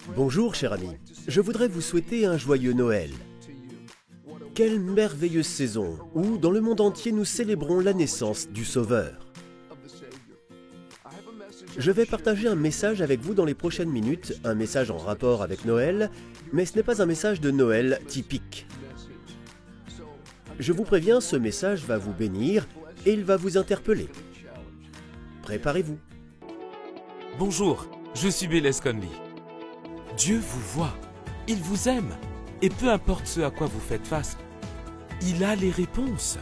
Bonjour cher ami, je voudrais vous souhaiter un joyeux Noël. Quelle merveilleuse saison où, dans le monde entier, nous célébrons la naissance du Sauveur. Je vais partager un message avec vous dans les prochaines minutes, un message en rapport avec Noël, mais ce n'est pas un message de Noël typique. Je vous préviens, ce message va vous bénir et il va vous interpeller. Préparez-vous. Bonjour, je suis Bélez Conley. Dieu vous voit, il vous aime, et peu importe ce à quoi vous faites face, il a les réponses.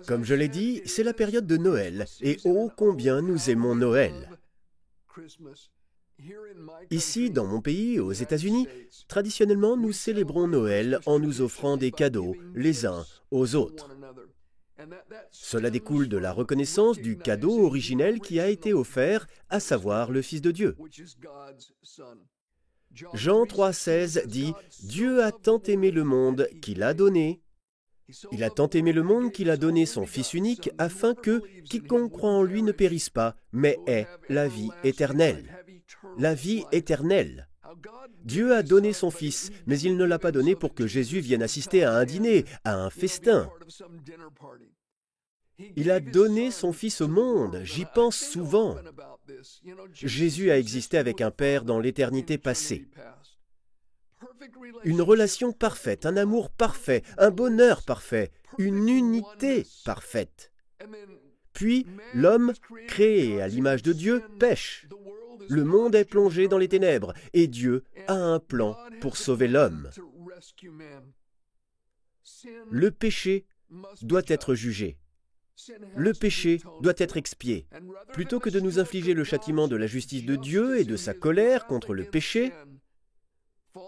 Comme je l'ai dit, c'est la période de Noël, et oh combien nous aimons Noël. Ici, dans mon pays, aux États-Unis, traditionnellement, nous célébrons Noël en nous offrant des cadeaux les uns aux autres. Cela découle de la reconnaissance du cadeau originel qui a été offert, à savoir le Fils de Dieu. Jean 3,16 dit « Dieu a tant aimé le monde qu'il a donné. Il a tant aimé le monde qu'il a donné son Fils unique, afin que quiconque croit en lui ne périsse pas, mais ait la vie éternelle. » La vie éternelle. Dieu a donné son Fils, mais il ne l'a pas donné pour que Jésus vienne assister à un dîner, à un festin. Il a donné son Fils au monde, j'y pense souvent. Jésus a existé avec un Père dans l'éternité passée. Une relation parfaite, un amour parfait, un bonheur parfait, une unité parfaite. Puis, l'homme, créé à l'image de Dieu, pêche. Le monde est plongé dans les ténèbres, et Dieu a un plan pour sauver l'homme. Le péché doit être jugé. Le péché doit être expié. Plutôt que de nous infliger le châtiment de la justice de Dieu et de sa colère contre le péché,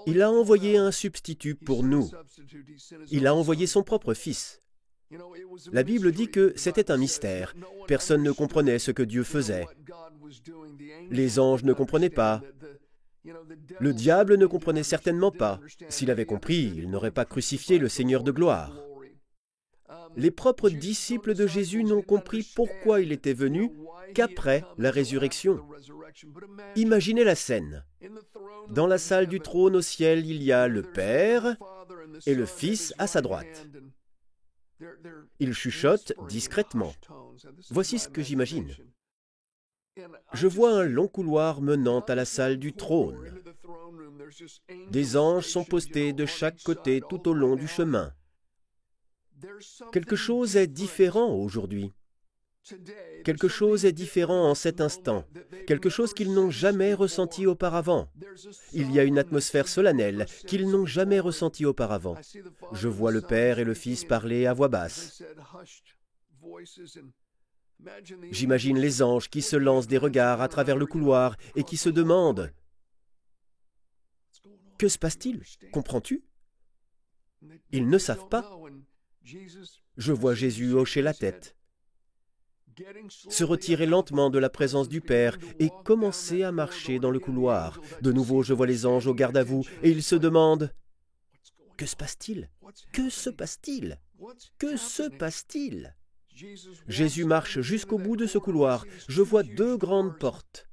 il a envoyé un substitut pour nous. Il a envoyé son propre Fils. La Bible dit que c'était un mystère. Personne ne comprenait ce que Dieu faisait. Les anges ne comprenaient pas. Le diable ne comprenait certainement pas. S'il avait compris, il n'aurait pas crucifié le Seigneur de gloire. Les propres disciples de Jésus n'ont compris pourquoi il était venu qu'après la résurrection. Imaginez la scène. Dans la salle du trône au ciel, il y a le Père et le Fils à sa droite. Ils chuchotent discrètement. Voici ce que j'imagine. Je vois un long couloir menant à la salle du trône. Des anges sont postés de chaque côté tout au long du chemin. Quelque chose est différent aujourd'hui. Quelque chose est différent en cet instant. Quelque chose qu'ils n'ont jamais ressenti auparavant. Il y a une atmosphère solennelle qu'ils n'ont jamais ressentie auparavant. Je vois le Père et le Fils parler à voix basse. J'imagine les anges qui se lancent des regards à travers le couloir et qui se demandent « Que se passe-t-il? Comprends-tu » Ils ne savent pas. Je vois Jésus hocher la tête, se retirer lentement de la présence du Père et commencer à marcher dans le couloir. De nouveau, je vois les anges au garde à vous et ils se demandent « Que se passe-t-il? Que se passe-t-il? Que se passe-t-il » Jésus marche jusqu'au bout de ce couloir. Je vois deux grandes portes.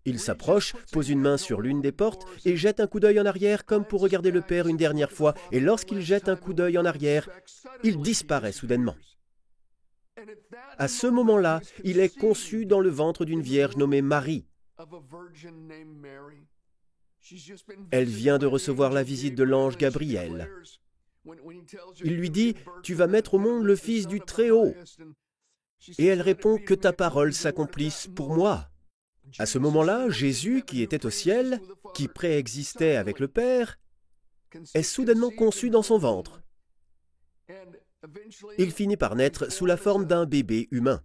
Il s'approche, pose une main sur l'une des portes et jette un coup d'œil en arrière comme pour regarder le Père une dernière fois. Et lorsqu'il jette un coup d'œil en arrière, il disparaît soudainement. À ce moment-là, il est conçu dans le ventre d'une vierge nommée Marie. Elle vient de recevoir la visite de l'ange Gabriel. Il lui dit « Tu vas mettre au monde le Fils du Très-Haut. » Et elle répond « Que ta parole s'accomplisse pour moi. » À ce moment-là, Jésus, qui était au ciel, qui préexistait avec le Père, est soudainement conçu dans son ventre. Il finit par naître sous la forme d'un bébé humain.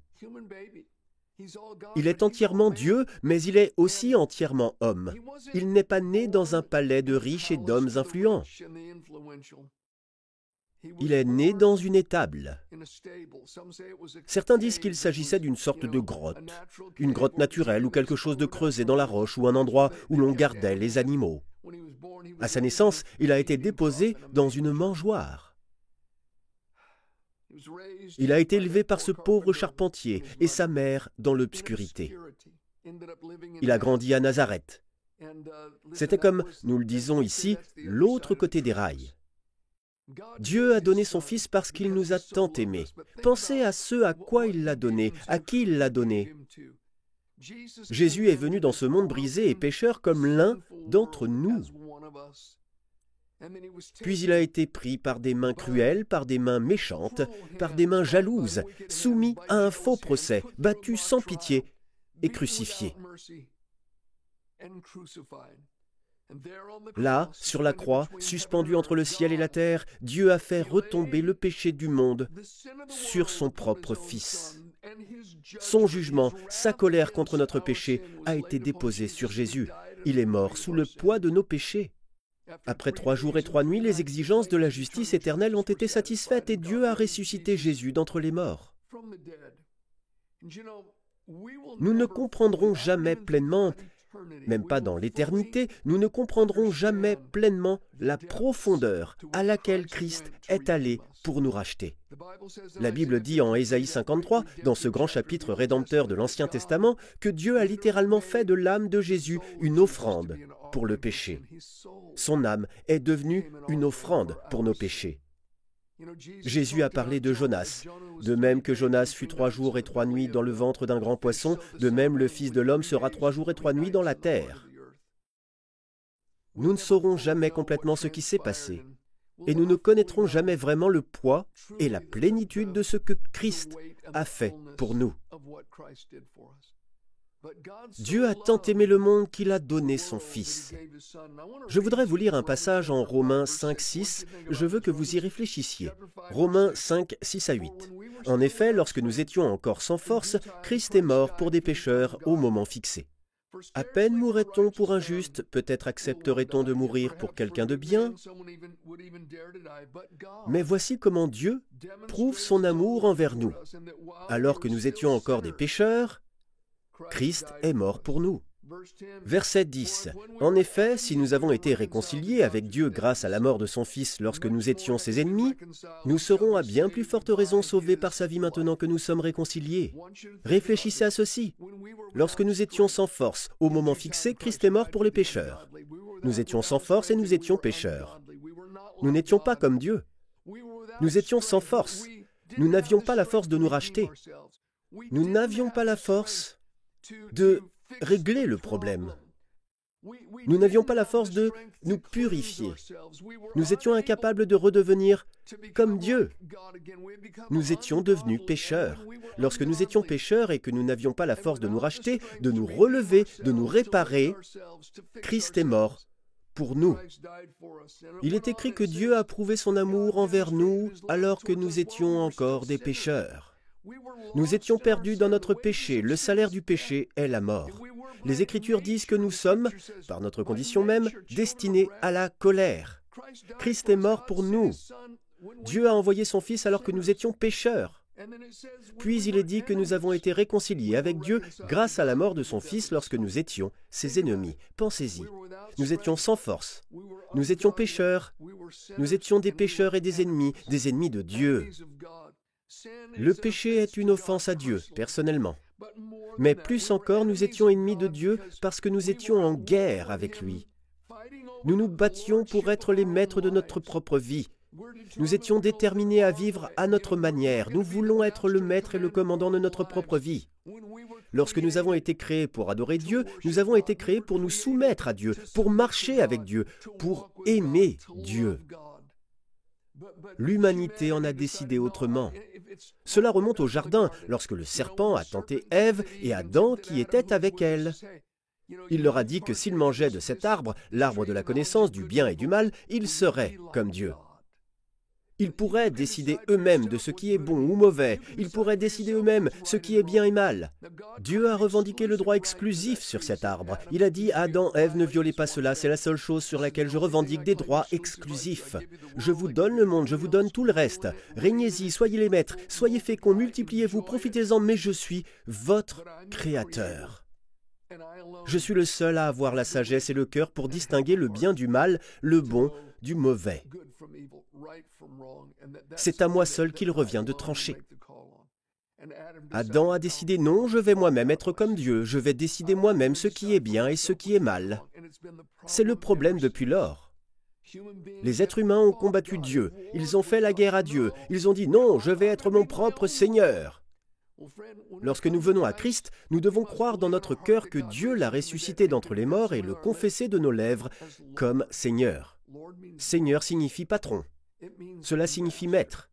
Il est entièrement Dieu, mais il est aussi entièrement homme. Il n'est pas né dans un palais de riches et d'hommes influents. Il est né dans une étable. Certains disent qu'il s'agissait d'une sorte de grotte, une grotte naturelle ou quelque chose de creusé dans la roche ou un endroit où l'on gardait les animaux. À sa naissance, il a été déposé dans une mangeoire. Il a été élevé par ce pauvre charpentier et sa mère dans l'obscurité. Il a grandi à Nazareth. C'était comme, nous le disons ici, l'autre côté des rails. Dieu a donné son Fils parce qu'il nous a tant aimés. Pensez à ce à quoi il l'a donné, à qui il l'a donné. Jésus est venu dans ce monde brisé et pécheur comme l'un d'entre nous. Puis il a été pris par des mains cruelles, par des mains méchantes, par des mains jalouses, soumis à un faux procès, battu sans pitié et crucifié. Là, sur la croix, suspendu entre le ciel et la terre, Dieu a fait retomber le péché du monde sur son propre Fils. Son jugement, sa colère contre notre péché a été déposé sur Jésus. Il est mort sous le poids de nos péchés. Après 3 jours et 3 nuits, les exigences de la justice éternelle ont été satisfaites et Dieu a ressuscité Jésus d'entre les morts. Nous ne comprendrons jamais pleinement, même pas dans l'éternité, nous ne comprendrons jamais pleinement la profondeur à laquelle Christ est allé pour nous racheter. La Bible dit en Ésaïe 53, dans ce grand chapitre rédempteur de l'Ancien Testament, que Dieu a littéralement fait de l'âme de Jésus une offrande pour le péché. Son âme est devenue une offrande pour nos péchés. Jésus a parlé de Jonas. De même que Jonas fut 3 jours et 3 nuits dans le ventre d'un grand poisson, de même le Fils de l'homme sera 3 jours et 3 nuits dans la terre. Nous ne saurons jamais complètement ce qui s'est passé, et nous ne connaîtrons jamais vraiment le poids et la plénitude de ce que Christ a fait pour nous. Dieu a tant aimé le monde qu'il a donné son Fils. Je voudrais vous lire un passage en Romains 5, 6. Je veux que vous y réfléchissiez. Romains 5, 6 à 8. En effet, lorsque nous étions encore sans force, Christ est mort pour des pécheurs au moment fixé. À peine mourrait-on pour un juste, peut-être accepterait-on de mourir pour quelqu'un de bien. Mais voici comment Dieu prouve son amour envers nous. Alors que nous étions encore des pécheurs, Christ est mort pour nous. Verset 10. En effet, si nous avons été réconciliés avec Dieu grâce à la mort de son Fils lorsque nous étions ses ennemis, nous serons à bien plus forte raison sauvés par sa vie maintenant que nous sommes réconciliés. Réfléchissez à ceci. Lorsque nous étions sans force, au moment fixé, Christ est mort pour les pécheurs. Nous étions sans force et nous étions pécheurs. Nous n'étions pas comme Dieu. Nous étions sans force. Nous n'avions pas la force de nous racheter. Nous n'avions pas la force de régler le problème. Nous n'avions pas la force de nous purifier. Nous étions incapables de redevenir comme Dieu. Nous étions devenus pécheurs. Lorsque nous étions pécheurs et que nous n'avions pas la force de nous racheter, de nous relever, de nous réparer, Christ est mort pour nous. Il est écrit que Dieu a prouvé son amour envers nous alors que nous étions encore des pécheurs. Nous étions perdus dans notre péché. Le salaire du péché est la mort. Les Écritures disent que nous sommes, par notre condition même, destinés à la colère. Christ est mort pour nous. Dieu a envoyé son Fils alors que nous étions pécheurs. Puis il est dit que nous avons été réconciliés avec Dieu grâce à la mort de son Fils lorsque nous étions ses ennemis. Pensez-y. Nous étions sans force. Nous étions pécheurs. Nous étions des pécheurs et des ennemis de Dieu. Le péché est une offense à Dieu, personnellement. Mais plus encore, nous étions ennemis de Dieu parce que nous étions en guerre avec lui. Nous nous battions pour être les maîtres de notre propre vie. Nous étions déterminés à vivre à notre manière. Nous voulons être le maître et le commandant de notre propre vie. Lorsque nous avons été créés pour adorer Dieu, nous avons été créés pour nous soumettre à Dieu, pour marcher avec Dieu, pour aimer Dieu. L'humanité en a décidé autrement. Cela remonte au jardin, lorsque le serpent a tenté Ève et Adam qui étaient avec elle. Il leur a dit que s'ils mangeaient de cet arbre, l'arbre de la connaissance du bien et du mal, ils seraient comme Dieu. Ils pourraient décider eux-mêmes de ce qui est bon ou mauvais. Ils pourraient décider eux-mêmes ce qui est bien et mal. Dieu a revendiqué le droit exclusif sur cet arbre. Il a dit « Adam, Ève, ne violez pas cela, c'est la seule chose sur laquelle je revendique des droits exclusifs. Je vous donne le monde, je vous donne tout le reste. Régnez-y, soyez les maîtres, soyez féconds, multipliez-vous, profitez-en, mais je suis votre Créateur. Je suis le seul à avoir la sagesse et le cœur pour distinguer le bien du mal, le bon du mauvais. C'est à moi seul qu'il revient de trancher. Adam a décidé non, je vais moi-même être comme Dieu, je vais décider moi-même ce qui est bien et ce qui est mal. C'est le problème depuis lors. Les êtres humains ont combattu Dieu, ils ont fait la guerre à Dieu, ils ont dit non, je vais être mon propre Seigneur. Lorsque nous venons à Christ, nous devons croire dans notre cœur que Dieu l'a ressuscité d'entre les morts et le confesser de nos lèvres comme Seigneur. Seigneur signifie patron. Cela signifie maître.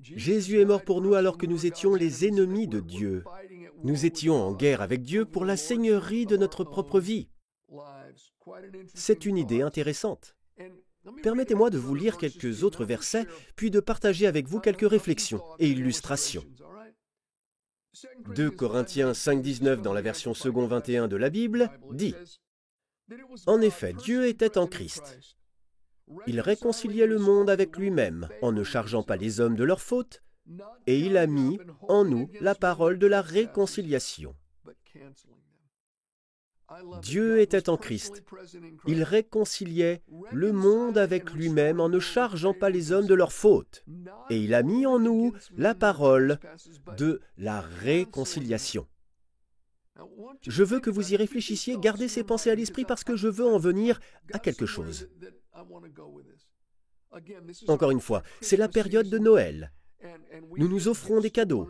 Jésus est mort pour nous alors que nous étions les ennemis de Dieu. Nous étions en guerre avec Dieu pour la seigneurie de notre propre vie. C'est une idée intéressante. Permettez-moi de vous lire quelques autres versets, puis de partager avec vous quelques réflexions et illustrations. 2 Corinthiens 5,19 dans la version second 21 de la Bible dit « En effet, Dieu était en Christ. Il réconciliait le monde avec lui-même en ne chargeant pas les hommes de leurs fautes, et il a mis en nous la parole de la réconciliation. » Dieu était en Christ. Il réconciliait le monde avec lui-même en ne chargeant pas les hommes de leurs fautes. Et il a mis en nous la parole de la réconciliation. Je veux que vous y réfléchissiez, gardez ces pensées à l'esprit parce que je veux en venir à quelque chose. Encore une fois, c'est la période de Noël. Nous nous offrons des cadeaux.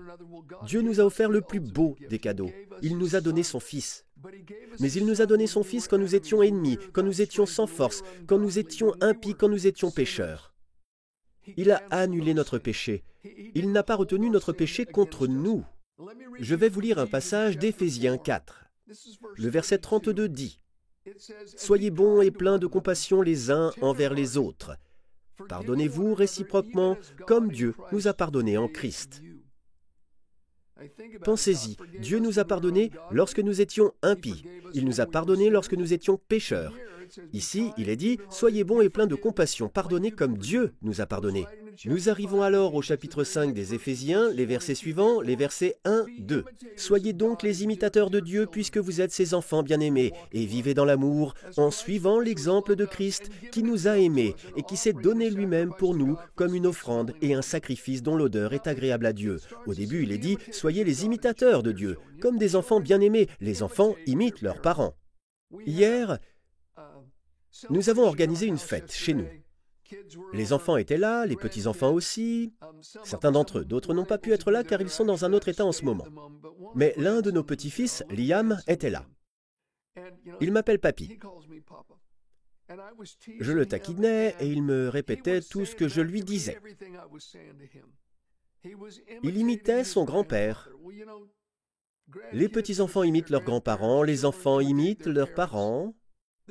Dieu nous a offert le plus beau des cadeaux. Il nous a donné son Fils. Mais il nous a donné son Fils quand nous étions ennemis, quand nous étions sans force, quand nous étions impies, quand nous étions pécheurs. Il a annulé notre péché. Il n'a pas retenu notre péché contre nous. Je vais vous lire un passage d'Éphésiens 4. Le verset 32 dit « Soyez bons et pleins de compassion les uns envers les autres. Pardonnez-vous réciproquement comme Dieu nous a pardonné en Christ. » Pensez-y, Dieu nous a pardonné lorsque nous étions impies. Il nous a pardonné lorsque nous étions pécheurs. Ici, il est dit « Soyez bons et pleins de compassion, pardonnez comme Dieu nous a pardonné. » Nous arrivons alors au chapitre 5 des Éphésiens, les versets suivants, les versets 1, 2. « Soyez donc les imitateurs de Dieu puisque vous êtes ses enfants bien-aimés, et vivez dans l'amour, en suivant l'exemple de Christ qui nous a aimés et qui s'est donné lui-même pour nous comme une offrande et un sacrifice dont l'odeur est agréable à Dieu. » Au début, il est dit « Soyez les imitateurs de Dieu, comme des enfants bien-aimés. Les enfants imitent leurs parents. » Hier, nous avons organisé une fête chez nous. Les enfants étaient là, les petits-enfants aussi. Certains d'entre eux, d'autres n'ont pas pu être là car ils sont dans un autre état en ce moment. Mais l'un de nos petits-fils, Liam, était là. Il m'appelle Papy. Je le taquinais et il me répétait tout ce que je lui disais. Il imitait son grand-père. Les petits-enfants imitent leurs grands-parents, les enfants imitent leurs parents.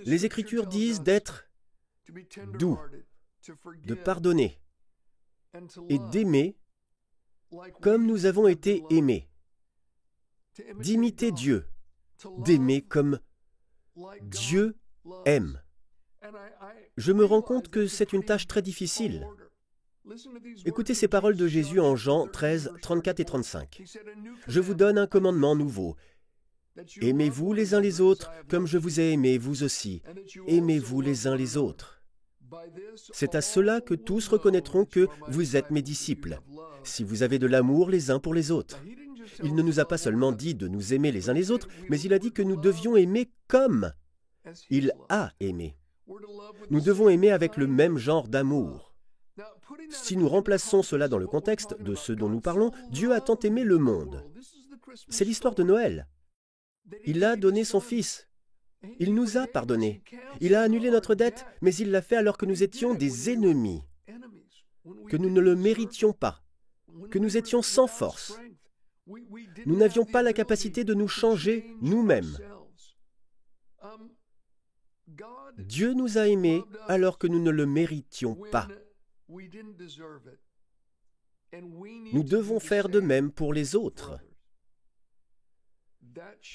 Les Écritures disent d'être doux, de pardonner et d'aimer comme nous avons été aimés, d'imiter Dieu, d'aimer comme Dieu aime. Je me rends compte que c'est une tâche très difficile. Écoutez ces paroles de Jésus en Jean 13, 34 et 35. « Je vous donne un commandement nouveau. Aimez-vous les uns les autres comme je vous ai aimé, vous aussi. Aimez-vous les uns les autres. C'est à cela que tous reconnaîtront que vous êtes mes disciples, si vous avez de l'amour les uns pour les autres. » Il ne nous a pas seulement dit de nous aimer les uns les autres, mais il a dit que nous devions aimer comme il a aimé. Nous devons aimer avec le même genre d'amour. Si nous remplaçons cela dans le contexte de ce dont nous parlons, Dieu a tant aimé le monde. C'est l'histoire de Noël. Il a donné son Fils. Il nous a pardonnés. Il a annulé notre dette, mais il l'a fait alors que nous étions des ennemis, que nous ne le méritions pas, que nous étions sans force. Nous n'avions pas la capacité de nous changer nous-mêmes. Dieu nous a aimés alors que nous ne le méritions pas. Nous devons faire de même pour les autres.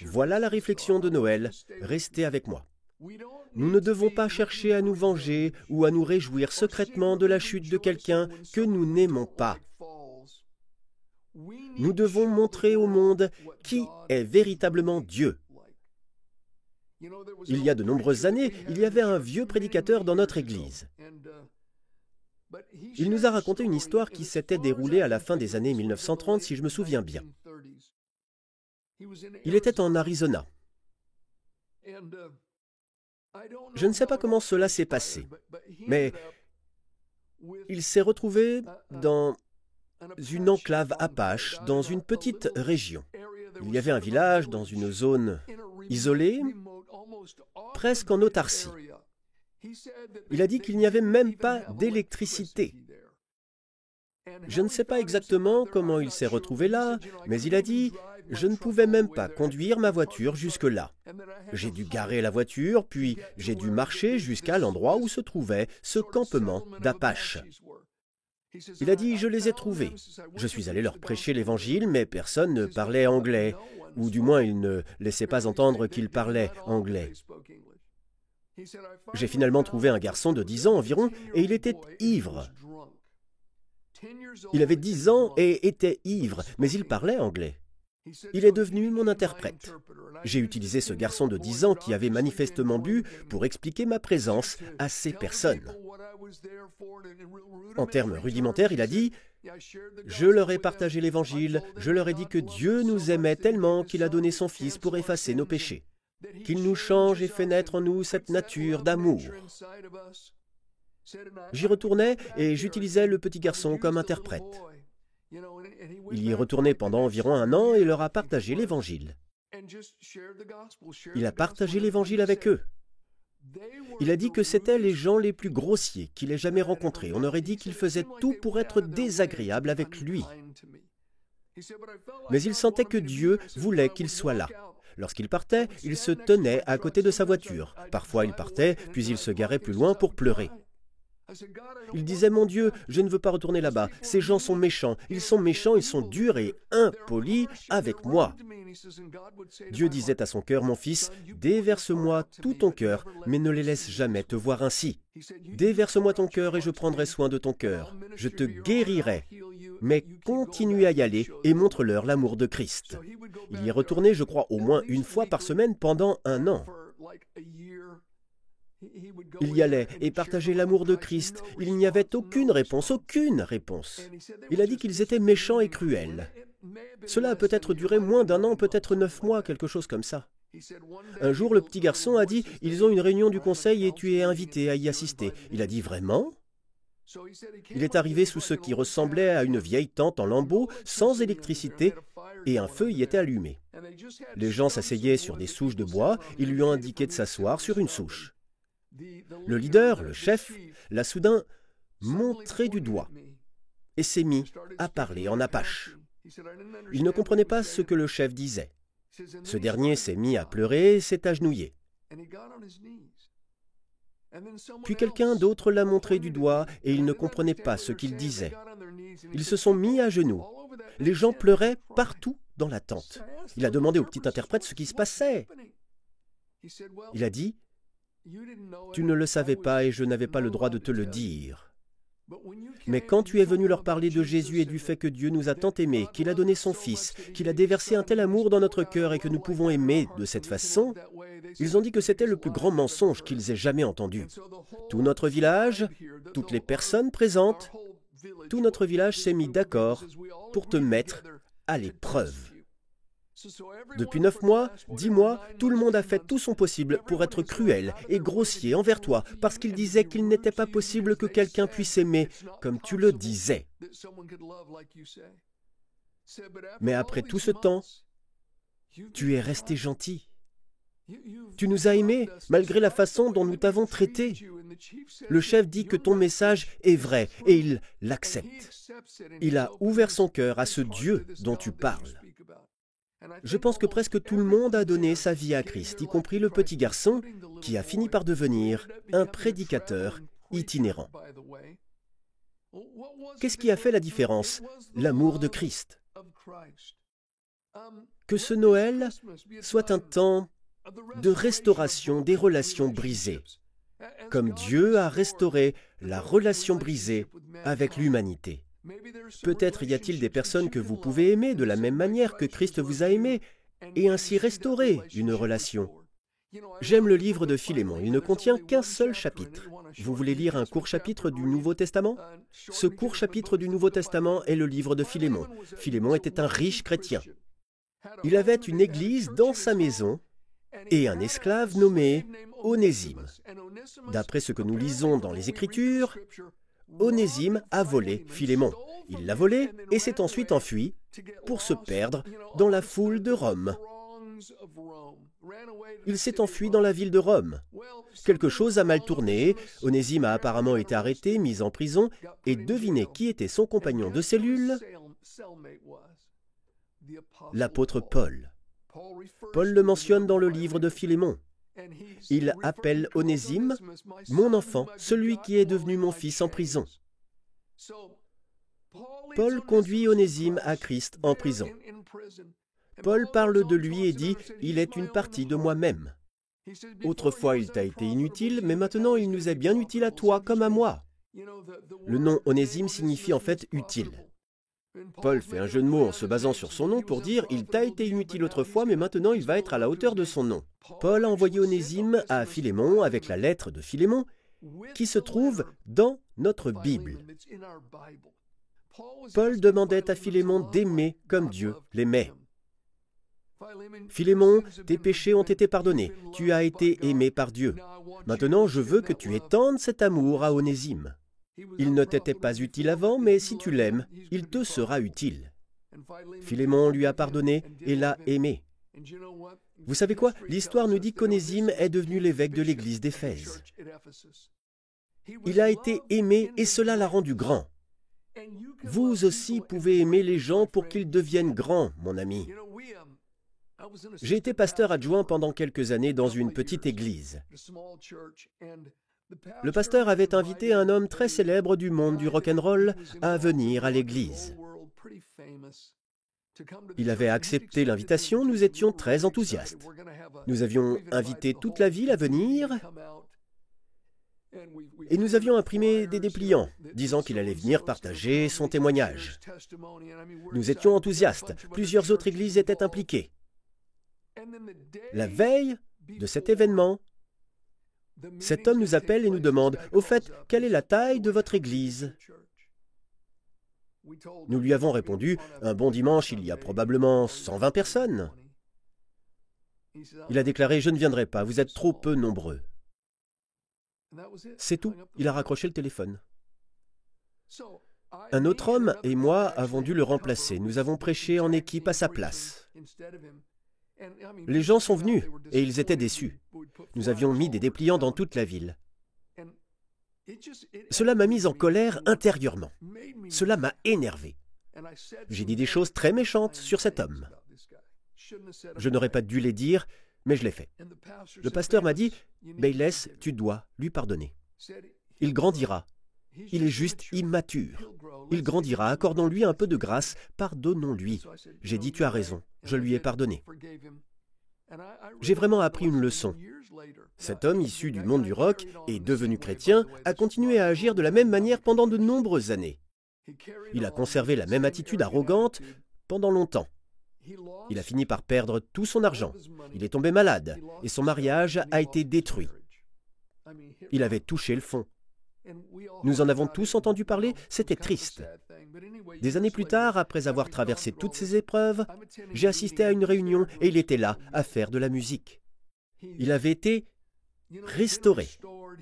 Voilà la réflexion de Noël. Restez avec moi. Nous ne devons pas chercher à nous venger ou à nous réjouir secrètement de la chute de quelqu'un que nous n'aimons pas. Nous devons montrer au monde qui est véritablement Dieu. Il y a de nombreuses années, il y avait un vieux prédicateur dans notre Église. Il nous a raconté une histoire qui s'était déroulée à la fin des années 1930, si je me souviens bien. Il était en Arizona. Je ne sais pas comment cela s'est passé, mais il s'est retrouvé dans une enclave apache, dans une petite région. Il y avait un village dans une zone isolée, presque en autarcie. Il a dit qu'il n'y avait même pas d'électricité. Je ne sais pas exactement comment il s'est retrouvé là, mais il a dit « Je ne pouvais même pas conduire ma voiture jusque-là. J'ai dû garer la voiture, puis j'ai dû marcher jusqu'à l'endroit où se trouvait ce campement d'Apaches. » Il a dit « Je les ai trouvés. Je suis allé leur prêcher l'Évangile, mais personne ne parlait anglais, ou du moins ils ne laissaient pas entendre qu'ils parlaient anglais. J'ai finalement trouvé un garçon de 10 ans environ, et il était ivre. Il avait 10 ans et était ivre, mais il parlait anglais. Il est devenu mon interprète. J'ai utilisé ce garçon de 10 ans qui avait manifestement bu pour expliquer ma présence à ces personnes. En termes rudimentaires, il a dit « Je leur ai partagé l'Évangile, je leur ai dit que Dieu nous aimait tellement qu'il a donné son Fils pour effacer nos péchés, qu'il nous change et fait naître en nous cette nature d'amour. » J'y retournais et j'utilisais le petit garçon comme interprète. Il y est retourné pendant environ 1 an et leur a partagé l'Évangile. Il a partagé l'Évangile avec eux. Il a dit que c'étaient les gens les plus grossiers qu'il ait jamais rencontrés. On aurait dit qu'il faisait tout pour être désagréable avec lui. Mais il sentait que Dieu voulait qu'il soit là. Lorsqu'il partait, il se tenait à côté de sa voiture. Parfois il partait, puis il se garait plus loin pour pleurer. Il disait « Mon Dieu, je ne veux pas retourner là-bas. Ces gens sont méchants, ils sont durs et impolis avec moi. » Dieu disait à son cœur « Mon fils, déverse-moi tout ton cœur, mais ne les laisse jamais te voir ainsi. Déverse-moi ton cœur et je prendrai soin de ton cœur. Je te guérirai, mais continue à y aller et montre-leur l'amour de Christ. » Il y est retourné, je crois, au moins 1 fois par semaine pendant 1 an. Il y allait et partageait l'amour de Christ. Il n'y avait aucune réponse, aucune réponse. Il a dit qu'ils étaient méchants et cruels. Cela a peut-être duré moins d'1 an, peut-être 9 mois, quelque chose comme ça. Un jour, le petit garçon a dit « Ils ont une réunion du conseil et tu es invité à y assister. » Il a dit « Vraiment ?» Il est arrivé sous ce qui ressemblait à une vieille tente en lambeaux, sans électricité, et un feu y était allumé. Les gens s'asseyaient sur des souches de bois, ils lui ont indiqué de s'asseoir sur une souche. Le leader, le chef, l'a soudain montré du doigt et s'est mis à parler en apache. Il ne comprenait pas ce que le chef disait. Ce dernier s'est mis à pleurer et s'est agenouillé. Puis quelqu'un d'autre l'a montré du doigt et il ne comprenait pas ce qu'il disait. Ils se sont mis à genoux. Les gens pleuraient partout dans la tente. Il a demandé au petit interprète ce qui se passait. Il a dit « Tu ne le savais pas et je n'avais pas le droit de te le dire. Mais quand tu es venu leur parler de Jésus et du fait que Dieu nous a tant aimés, qu'il a donné son Fils, qu'il a déversé un tel amour dans notre cœur et que nous pouvons aimer de cette façon, ils ont dit que c'était le plus grand mensonge qu'ils aient jamais entendu. Tout notre village, toutes les personnes présentes, tout notre village s'est mis d'accord pour te mettre à l'épreuve. Depuis 9 mois, 10 mois, tout le monde a fait tout son possible pour être cruel et grossier envers toi, parce qu'il disait qu'il n'était pas possible que quelqu'un puisse aimer comme tu le disais. Mais après tout ce temps, tu es resté gentil. Tu nous as aimés malgré la façon dont nous t'avons traité. Le chef dit que ton message est vrai et il l'accepte. Il a ouvert son cœur à ce Dieu dont tu parles. Je pense que presque tout le monde a donné sa vie à Christ, y compris le petit garçon qui a fini par devenir un prédicateur itinérant. Qu'est-ce qui a fait la différence? L'amour de Christ. Que ce Noël soit un temps de restauration des relations brisées, comme Dieu a restauré la relation brisée avec l'humanité. Peut-être y a-t-il des personnes que vous pouvez aimer de la même manière que Christ vous a aimé et ainsi restaurer une relation. J'aime le livre de Philémon, il ne contient qu'un seul chapitre. Vous voulez lire un court chapitre du Nouveau Testament? Ce court chapitre du Nouveau Testament est le livre de Philémon. Philémon était un riche chrétien. Il avait une église dans sa maison et un esclave nommé Onésime. D'après ce que nous lisons dans les Écritures, Onésime a volé Philémon. Il l'a volé et s'est ensuite enfui pour se perdre dans la foule de Rome. Il s'est enfui dans la ville de Rome. Quelque chose a mal tourné, Onésime a apparemment été arrêté, mis en prison, et devinez qui était son compagnon de cellule? L'apôtre Paul. Paul le mentionne dans le livre de Philémon. Il appelle Onésime « mon enfant, celui qui est devenu mon fils en prison ». Paul conduit Onésime à Christ en prison. Paul parle de lui et dit « il est une partie de moi-même ». Autrefois, il t'a été inutile, mais maintenant il nous est bien utile à toi comme à moi. Le nom Onésime signifie en fait « utile ». Paul fait un jeu de mots en se basant sur son nom pour dire « il t'a été inutile autrefois, mais maintenant il va être à la hauteur de son nom ». Paul a envoyé Onésime à Philémon avec la lettre de Philémon qui se trouve dans notre Bible. Paul demandait à Philémon d'aimer comme Dieu l'aimait. Philémon, tes péchés ont été pardonnés, tu as été aimé par Dieu. Maintenant, je veux que tu étendes cet amour à Onésime. Il ne t'était pas utile avant, mais si tu l'aimes, il te sera utile. Philémon lui a pardonné et l'a aimé. Vous savez quoi? L'histoire nous dit qu'Onésime est devenu l'évêque de l'église d'Éphèse. Il a été aimé et cela l'a rendu grand. Vous aussi pouvez aimer les gens pour qu'ils deviennent grands, mon ami. J'ai été pasteur adjoint pendant quelques années dans une petite église. Le pasteur avait invité un homme très célèbre du monde du rock'n'roll à venir à l'église. Il avait accepté l'invitation, nous étions très enthousiastes. Nous avions invité toute la ville à venir et nous avions imprimé des dépliants disant qu'il allait venir partager son témoignage. Nous étions enthousiastes, plusieurs autres églises étaient impliquées. La veille de cet événement, cet homme nous appelle et nous demande « Au fait, quelle est la taille de votre église ?» Nous lui avons répondu « Un bon dimanche, il y a probablement 120 personnes. » Il a déclaré « Je ne viendrai pas, vous êtes trop peu nombreux. » C'est tout, il a raccroché le téléphone. Un autre homme et moi avons dû le remplacer. Nous avons prêché en équipe à sa place. Les gens sont venus et ils étaient déçus. Nous avions mis des dépliants dans toute la ville. Cela m'a mis en colère intérieurement. Cela m'a énervé. J'ai dit des choses très méchantes sur cet homme. Je n'aurais pas dû les dire, mais je l'ai fait. Le pasteur m'a dit « Bayless, tu dois lui pardonner. Il grandira. Il est juste immature. Il grandira. Accordons-lui un peu de grâce. Pardonnons-lui. » J'ai dit « Tu as raison. Je lui ai pardonné. » J'ai vraiment appris une leçon. Cet homme issu du monde du rock et devenu chrétien a continué à agir de la même manière pendant de nombreuses années. Il a conservé la même attitude arrogante pendant longtemps. Il a fini par perdre tout son argent. Il est tombé malade et son mariage a été détruit. Il avait touché le fond. Nous en avons tous entendu parler, c'était triste. Des années plus tard, après avoir traversé toutes ces épreuves, j'ai assisté à une réunion et il était là à faire de la musique. Il avait été restauré.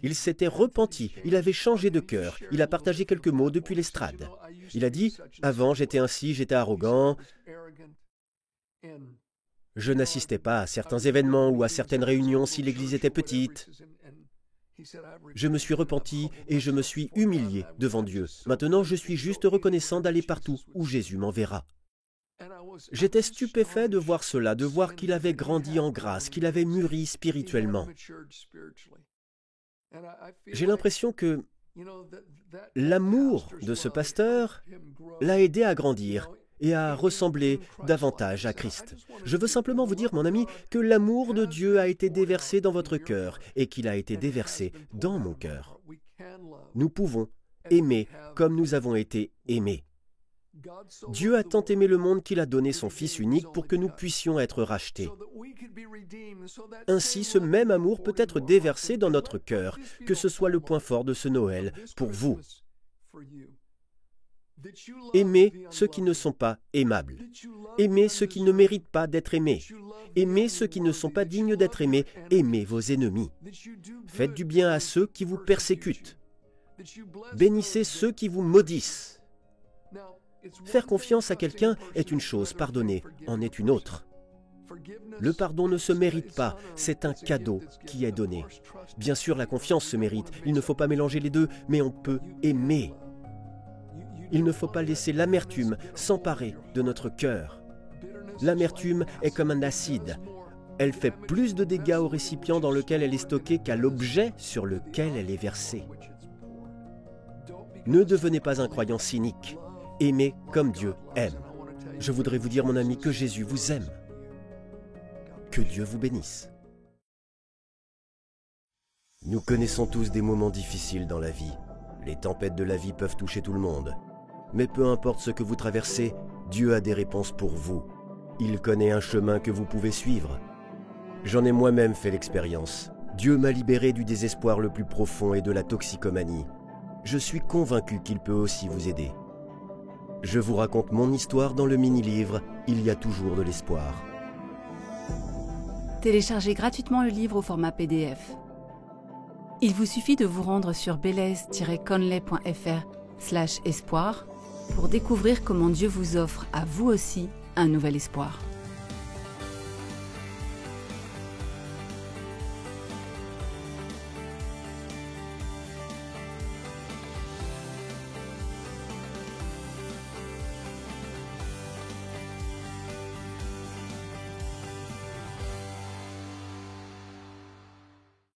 Il s'était repenti. Il avait changé de cœur. Il a partagé quelques mots depuis l'estrade. Il a dit « Avant, j'étais ainsi, j'étais arrogant. Je n'assistais pas à certains événements ou à certaines réunions si l'église était petite. Je me suis repenti et je me suis humilié devant Dieu. Maintenant, je suis juste reconnaissant d'aller partout où Jésus m'enverra. » J'étais stupéfait de voir cela, de voir qu'il avait grandi en grâce, qu'il avait mûri spirituellement. J'ai l'impression que l'amour de ce pasteur l'a aidé à grandir et à ressembler davantage à Christ. Je veux simplement vous dire, mon ami, que l'amour de Dieu a été déversé dans votre cœur et qu'il a été déversé dans mon cœur. Nous pouvons aimer comme nous avons été aimés. Dieu a tant aimé le monde qu'il a donné son Fils unique pour que nous puissions être rachetés. Ainsi, ce même amour peut être déversé dans notre cœur, que ce soit le point fort de ce Noël pour vous. Aimez ceux qui ne sont pas aimables. Aimez ceux qui ne méritent pas d'être aimés. Aimez ceux qui ne sont pas dignes d'être aimés. Aimez vos ennemis. Faites du bien à ceux qui vous persécutent. Bénissez ceux qui vous maudissent. Faire confiance à quelqu'un est une chose, pardonner en est une autre. Le pardon ne se mérite pas, c'est un cadeau qui est donné. Bien sûr, la confiance se mérite, il ne faut pas mélanger les deux, mais on peut aimer. Il ne faut pas laisser l'amertume s'emparer de notre cœur. L'amertume est comme un acide. Elle fait plus de dégâts au récipient dans lequel elle est stockée qu'à l'objet sur lequel elle est versée. Ne devenez pas un croyant cynique. Aimez comme Dieu aime. Je voudrais vous dire, mon ami, que Jésus vous aime. Que Dieu vous bénisse. Nous connaissons tous des moments difficiles dans la vie. Les tempêtes de la vie peuvent toucher tout le monde. Mais peu importe ce que vous traversez, Dieu a des réponses pour vous. Il connaît un chemin que vous pouvez suivre. J'en ai moi-même fait l'expérience. Dieu m'a libéré du désespoir le plus profond et de la toxicomanie. Je suis convaincu qu'il peut aussi vous aider. Je vous raconte mon histoire dans le mini-livre « Il y a toujours de l'espoir ». Téléchargez gratuitement le livre au format PDF. Il vous suffit de vous rendre sur belez-conley.fr/espoir pour découvrir comment Dieu vous offre à vous aussi un nouvel espoir.